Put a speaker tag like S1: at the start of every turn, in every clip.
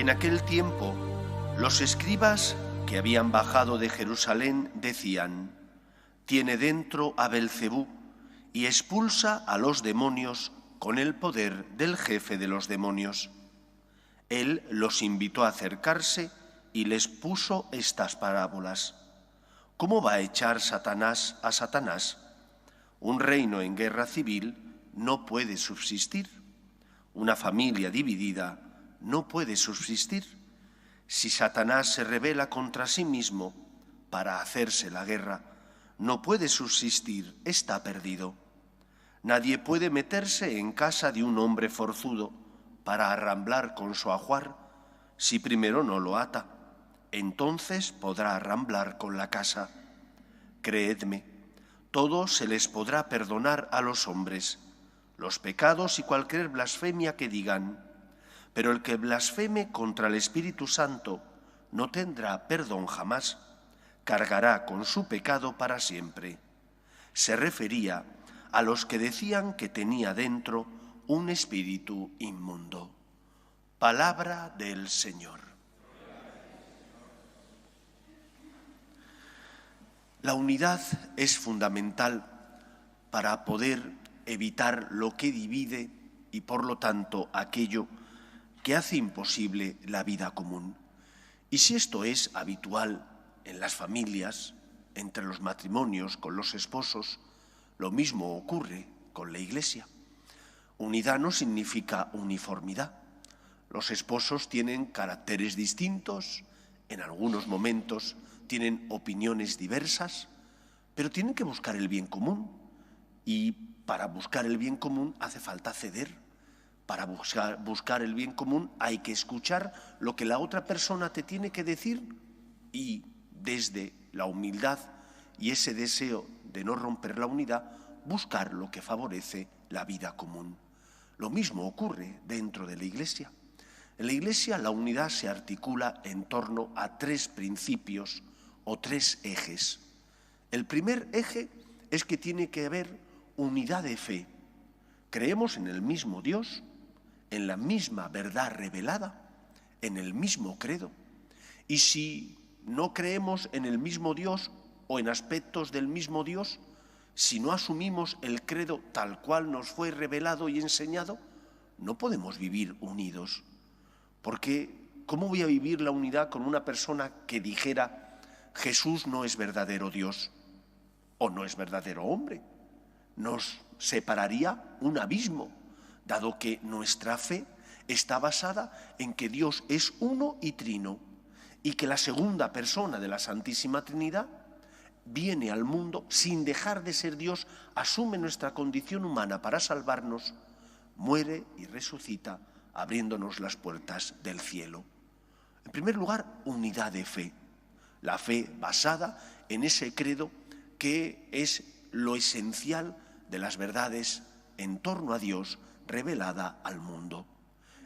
S1: En aquel tiempo, los escribas que habían bajado de Jerusalén decían: «Tiene dentro a Belcebú y expulsa a los demonios con el poder del jefe de los demonios». Él los invitó a acercarse y les puso estas parábolas. ¿Cómo va a echar Satanás a Satanás? Un reino en guerra civil no puede subsistir. Una familia dividida no puede subsistir. Si Satanás se rebela contra sí mismo para hacerse la guerra, no puede subsistir, está perdido. Nadie puede meterse en casa de un hombre forzudo para arramblar con su ajuar si primero no lo ata. Entonces podrá arramblar con la casa. Creedme, todo se les podrá perdonar a los hombres, los pecados y cualquier blasfemia que digan, pero el que blasfeme contra el Espíritu Santo no tendrá perdón jamás, cargará con su pecado para siempre. Se refería a los que decían que tenía dentro un espíritu inmundo. Palabra del Señor. La unidad es fundamental para poder evitar lo que divide y, por lo tanto, aquello que hace imposible la vida común. Y si esto es habitual en las familias, entre los matrimonios, con los esposos, lo mismo ocurre con la Iglesia. Unidad no significa uniformidad. Los esposos tienen caracteres distintos, en algunos momentos tienen opiniones diversas, pero tienen que buscar el bien común. Y para buscar el bien común hace falta ceder. Para buscar el bien común hay que escuchar lo que la otra persona te tiene que decir y desde la humildad y ese deseo de no romper la unidad, buscar lo que favorece la vida común. Lo mismo ocurre dentro de la Iglesia. En la Iglesia la unidad se articula en torno a tres principios o tres ejes. El primer eje es que tiene que haber unidad de fe. Creemos en el mismo Dios, en la misma verdad revelada, en el mismo credo. Y si no creemos en el mismo Dios o en aspectos del mismo Dios, si no asumimos el credo tal cual nos fue revelado y enseñado, no podemos vivir unidos. Porque, ¿cómo voy a vivir la unidad con una persona que dijera Jesús no es verdadero Dios o no es verdadero hombre? Nos separaría un abismo, dado que nuestra fe está basada en que Dios es uno y trino y que la segunda persona de la Santísima Trinidad viene al mundo sin dejar de ser Dios, asume nuestra condición humana para salvarnos, muere y resucita, abriéndonos las puertas del cielo. En primer lugar, unidad de fe. La fe basada en ese credo que es lo esencial de las verdades en torno a Dios revelada al mundo.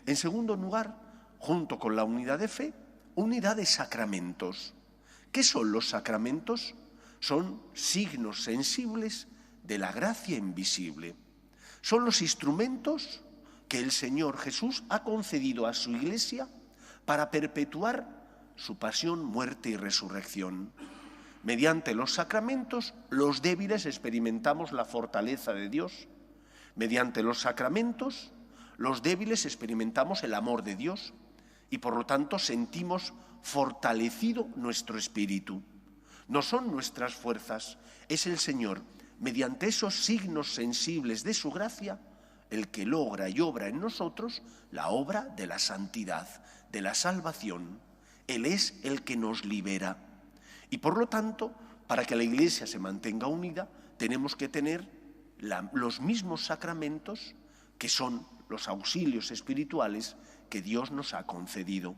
S1: En segundo lugar, junto con la unidad de fe, unidad de sacramentos. ¿Qué son los sacramentos? Son signos sensibles de la gracia invisible. Son los instrumentos que el Señor Jesús ha concedido a su Iglesia para perpetuar su pasión, muerte y resurrección. Mediante los sacramentos, los débiles experimentamos la fortaleza de Dios. Mediante los sacramentos, los débiles experimentamos el amor de Dios y por lo tanto sentimos fortalecido nuestro espíritu. No son nuestras fuerzas, es el Señor, mediante esos signos sensibles de su gracia, el que logra y obra en nosotros la obra de la santidad, de la salvación. Él es el que nos libera. Y por lo tanto, para que la Iglesia se mantenga unida, tenemos que tener los mismos sacramentos que son los auxilios espirituales que Dios nos ha concedido.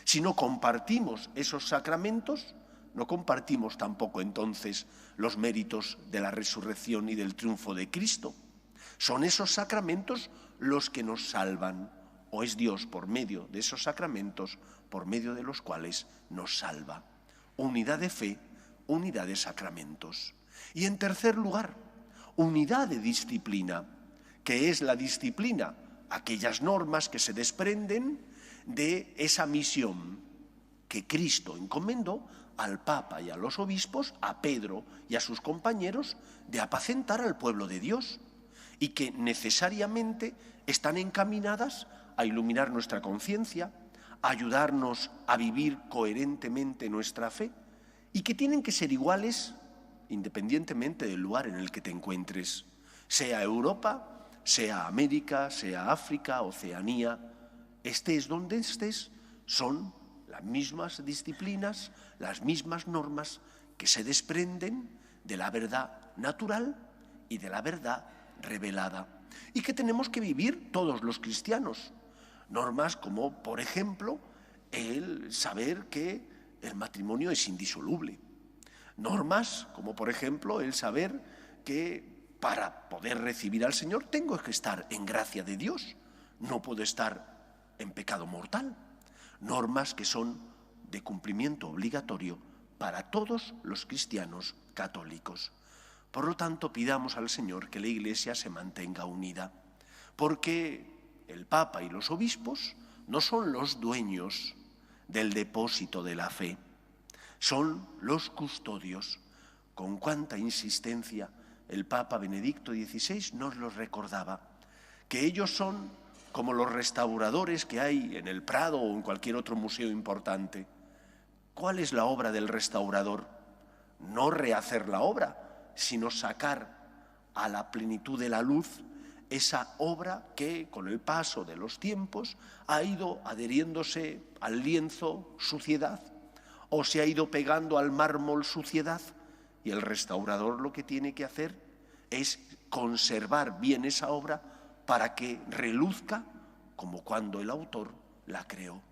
S1: Si no compartimos esos sacramentos, no compartimos tampoco entonces los méritos de la resurrección y del triunfo de Cristo. Son esos sacramentos los que nos salvan, o es Dios por medio de esos sacramentos por medio de los cuales nos salva. Unidad de fe, unidad de sacramentos. Y en tercer lugar, unidad de disciplina. ¿Qué es la disciplina? Aquellas normas que se desprenden de esa misión que Cristo encomendó al Papa y a los obispos, a Pedro y a sus compañeros, de apacentar al pueblo de Dios, y que necesariamente están encaminadas a iluminar nuestra conciencia, a ayudarnos a vivir coherentemente nuestra fe, y que tienen que ser iguales independientemente del lugar en el que te encuentres, sea Europa, sea América, sea África, Oceanía, estés donde estés, son las mismas disciplinas, las mismas normas que se desprenden de la verdad natural y de la verdad revelada, y que tenemos que vivir todos los cristianos. Normas como, por ejemplo, el saber que el matrimonio es indisoluble. Normas como, por ejemplo, el saber que para poder recibir al Señor tengo que estar en gracia de Dios, no puedo estar en pecado mortal. Normas que son de cumplimiento obligatorio para todos los cristianos católicos. Por lo tanto, pidamos al Señor que la Iglesia se mantenga unida, porque el Papa y los obispos no son los dueños del depósito de la fe, son los custodios. Con cuánta insistencia el Papa Benedicto XVI nos lo recordaba, que ellos son como los restauradores que hay en el Prado o en cualquier otro museo importante. ¿Cuál es la obra del restaurador? No rehacer la obra, sino sacar a la plenitud de la luz esa obra que, con el paso de los tiempos, ha ido adheriéndose al lienzo suciedad, o se ha ido pegando al mármol suciedad, y el restaurador lo que tiene que hacer es conservar bien esa obra para que reluzca como cuando el autor la creó.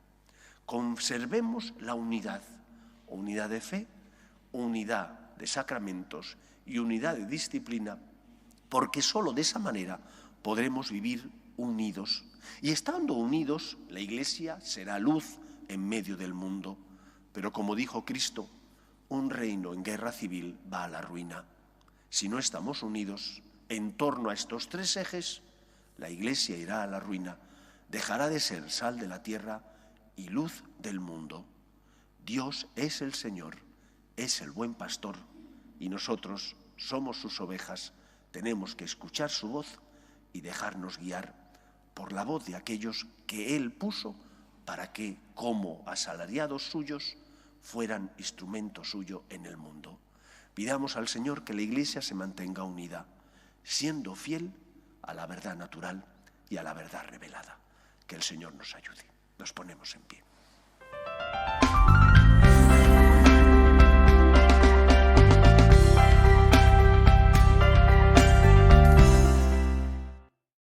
S1: Conservemos la unidad de fe, unidad de sacramentos y unidad de disciplina, porque sólo de esa manera podremos vivir unidos. Y estando unidos, la Iglesia será luz en medio del mundo. Pero como dijo Cristo, un reino en guerra civil va a la ruina. Si no estamos unidos en torno a estos tres ejes, la Iglesia irá a la ruina, dejará de ser sal de la tierra y luz del mundo. Dios es el Señor, es el buen pastor, y nosotros somos sus ovejas. Tenemos que escuchar su voz y dejarnos guiar por la voz de aquellos que Él puso para que, como asalariados suyos, fueran instrumento suyo en el mundo. Pidamos al Señor que la Iglesia se mantenga unida, siendo fiel a la verdad natural y a la verdad revelada. Que el Señor nos ayude. Nos ponemos en pie.